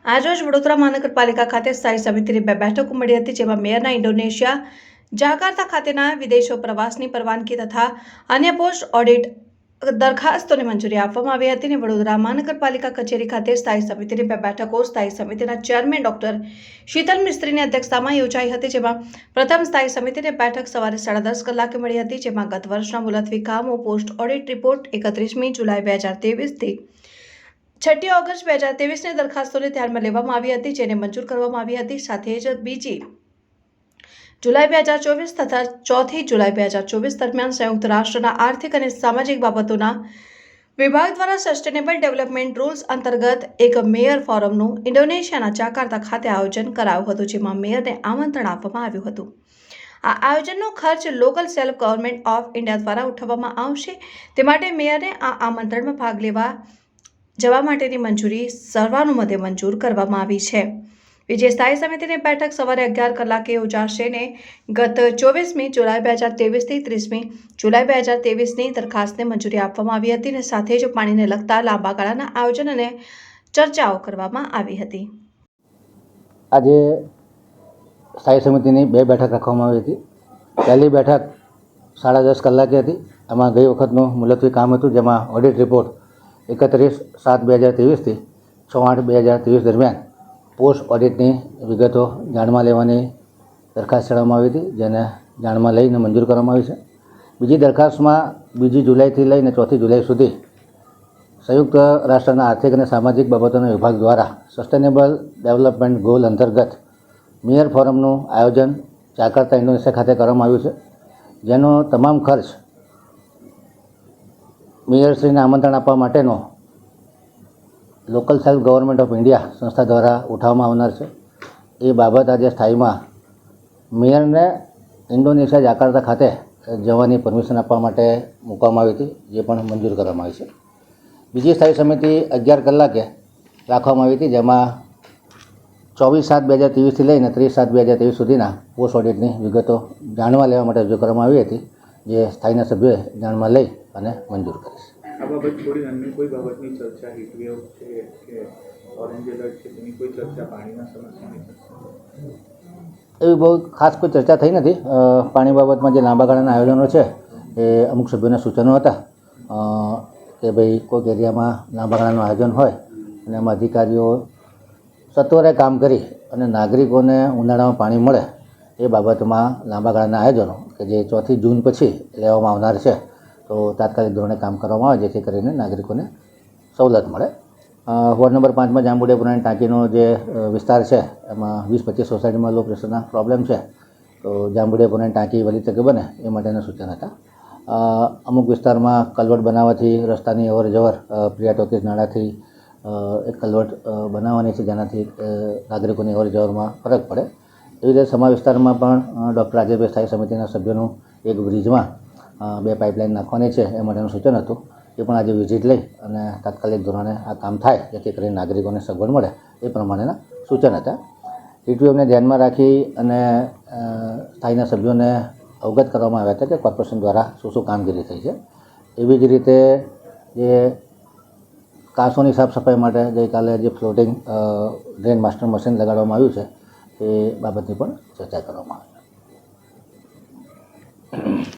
આજરોજ વડોદરા મહાનગરપાલિકા ખાતે સ્થાયી સમિતિની બે બેઠકો મળી હતી, જેમાં મેયરના ઇન્ડોનેશિયા જાકાર્તા ખાતેના વિદેશો પ્રવાસની પરવાનગી તથા અન્ય પોસ્ટ ઓડિટ દરખાસ્તોને મંજૂરી આપવામાં આવી હતી. વડોદરા મહાનગરપાલિકા કચેરી ખાતે સ્થાયી સમિતિની બે બેઠકો સ્થાયી સમિતિના ચેરમેન ડોક્ટર શીતલ મિસ્ત્રીની અધ્યક્ષતામાં યોજાઈ હતી, જેમાં પ્રથમ સ્થાયી સમિતિની બેઠક સવારે 10:30 કલાકે મળી હતી, જેમાં ગત વર્ષના મુલતવી કામો પોસ્ટ ઓડિટ રિપોર્ટ 31મી જુલાઈ 2023 થી 6 ઓગસ્ટ 2023ની દરખાસ્તોને ધ્યાનમાં લેવામાં આવી હતી, જેને મંજૂર કરવામાં આવી હતી. સાથે જ 2 જુલાઈ 2024 તથા 4 જુલાઈ 2024 દરમિયાન સંયુક્ત રાષ્ટ્રના આર્થિક અને સામાજિક બાબતોના વિભાગ દ્વારા સસ્ટેનેબલ ડેવલપમેન્ટ રૂલ્સ અંતર્ગત એક મેયર ફોરમનું ઇન્ડોનેશિયાના જાકાર્તા ખાતે આયોજન કરાયું હતું, જેમાં મેયરને આમંત્રણ આપવામાં આવ્યું હતું. આ આયોજનનો ખર્ચ local self government of India દ્વારા ઉઠાવવામાં આવશે. તે માટે મેયરને આ આમંત્રણમાં ભાગ લેવા જવા માટેની મંજૂરી સર્વાનુમતે મંજૂર કરવામાં આવી છે. બીજી સ્થાયી સમિતિની બેઠક સવારે 11 કલાકે યોજાશે ને ગત 24મી જુલાઈ 2023 થી 30મી જુલાઈ 2023ની દરખાસ્તને મંજૂરી આપવામાં આવી હતી, અને સાથે જ પાણીને લગતા લાંબા ગાળાના આયોજન અને ચર્ચાઓ કરવામાં આવી હતી. આજે સ્થાયી સમિતિની બે બેઠક રાખવામાં આવી હતી. પહેલી બેઠક 10:30 કલાકે હતી. આમાં ગઈ વખતનું મુલતવી કામ હતું, જેમાં ઓડિટ રિપોર્ટ 31/7/2023 થી 6/8/2023 દરમિયાન પોસ્ટ ઓડિટની વિગતો જાણમાં લેવાની દરખાસ્ત ચડાવવામાં આવી હતી, જેને જાણમાં લઈને મંજૂર કરવામાં આવી છે. બીજી દરખાસ્તમાં 2 જુલાઈથી લઈને 4 જુલાઈ સુધી સંયુક્ત રાષ્ટ્રના આર્થિક અને સામાજિક બાબતોના વિભાગ દ્વારા સસ્ટેનેબલ ડેવલપમેન્ટ ગોલ અંતર્ગત મેયર ફોરમનું આયોજન જાકાર્તા ઇન્ડોનેશિયા ખાતે કરવામાં આવ્યું છે, જેનો તમામ ખર્ચ મેયરશ્રીને આમંત્રણ આપવા માટેનો local self government of India સંસ્થા દ્વારા ઉઠાવવામાં આવનાર છે. એ બાબત આજે સ્થાયીમાં મેયરને ઇન્ડોનેશિયા જાકાર્તા ખાતે જવાની પરમિશન આપવા માટે મૂકવામાં આવી હતી, જે પણ મંજૂર કરવામાં આવી છે. બીજી સ્થાયી સમિતિ 11 કલાકે રાખવામાં આવી હતી, જેમાં 24/7/2023 થી લઈને 30/7/2023 સુધીના પોસ્ટ ઓડિટની વિગતો જાણવા લેવા માટે રજૂ કરવામાં આવી હતી, જે સ્થાયીના સભ્યોએ જાણમાં લઈ અને મંજૂર કરીશ. આ બાબત છોડીને અન્ય કોઈ બાબતની ચર્ચા હીટવેવ છે કે ઓરેન્જ એલર્ટ છે તેની કોઈ ચર્ચા પાણીના સમસ્યાની એવી બહુ ખાસ કોઈ ચર્ચા થઈ નથી. પાણી બાબતમાં જે લાંબા ગાળાના આયોજનો છે એ અમુક સભ્યોના સૂચનો હતા કે ભાઈ કોઈક એરિયામાં લાંબા ગાળાનું આયોજન હોય અને એમાં અધિકારીઓ સત્વરે કામ કરી અને નાગરિકોને ઉનાળામાં પાણી મળે એ બાબતમાં લાંબા ગાળાના આયોજનો કે જે 4 જૂન પછી લેવામાં આવનાર છે, તો તાત્કાલિક ધોરણે કામ કરવામાં આવે, જેથી કરીને નાગરિકોને સવલત મળે. વોર્ડ નંબર 5માં જાંબુડિયા પુરાણી ટાંકીનો જે વિસ્તાર છે એમાં 20-25 સોસાયટીમાં લો પ્રેશરના પ્રોબ્લેમ છે, તો જાંબુડિયા પુરાણી ટાંકી વહેલી તકે બને એ માટેના સૂચન હતા. અમુક વિસ્તારમાં કલવટ બનાવવાથી રસ્તાની અવર જવર પ્રિયા ટોકીઝ નાળાથી એક કલવટ બનાવવાની છે, જેનાથી નાગરિકોની અવર જવરમાં ફરક પડે. એવી રીતે સમા વિસ્તારમાં પણ ડૉક્ટર રાજેશભાઈ સ્થાયી સમિતિના સભ્યોનું એક બ્રિજમાં 2 પાઇપલાઇન નાખવાની છે એ માટેનું સૂચન હતું. એ પણ આજે વિઝિટ લઈ અને તાત્કાલિક ધોરણે આ કામ થાય, જેથી કરીને નાગરિકોને સગવડ મળે એ પ્રમાણેના સૂચન હતા. હીટવેવને ધ્યાનમાં રાખી અને સ્થાયીના સભ્યોને અવગત કરવામાં આવ્યા હતા કે કોર્પોરેશન દ્વારા શું કામગીરી થઈ છે. એવી જ રીતે જે કાંસોની સાફ સફાઈ માટે ગઈકાલે જે ફ્લોટિંગ ડ્રેન માસ્ટર મશીન લગાડવામાં આવ્યું છે એ બાબતની પણ ચર્ચા કરવામાં આવી.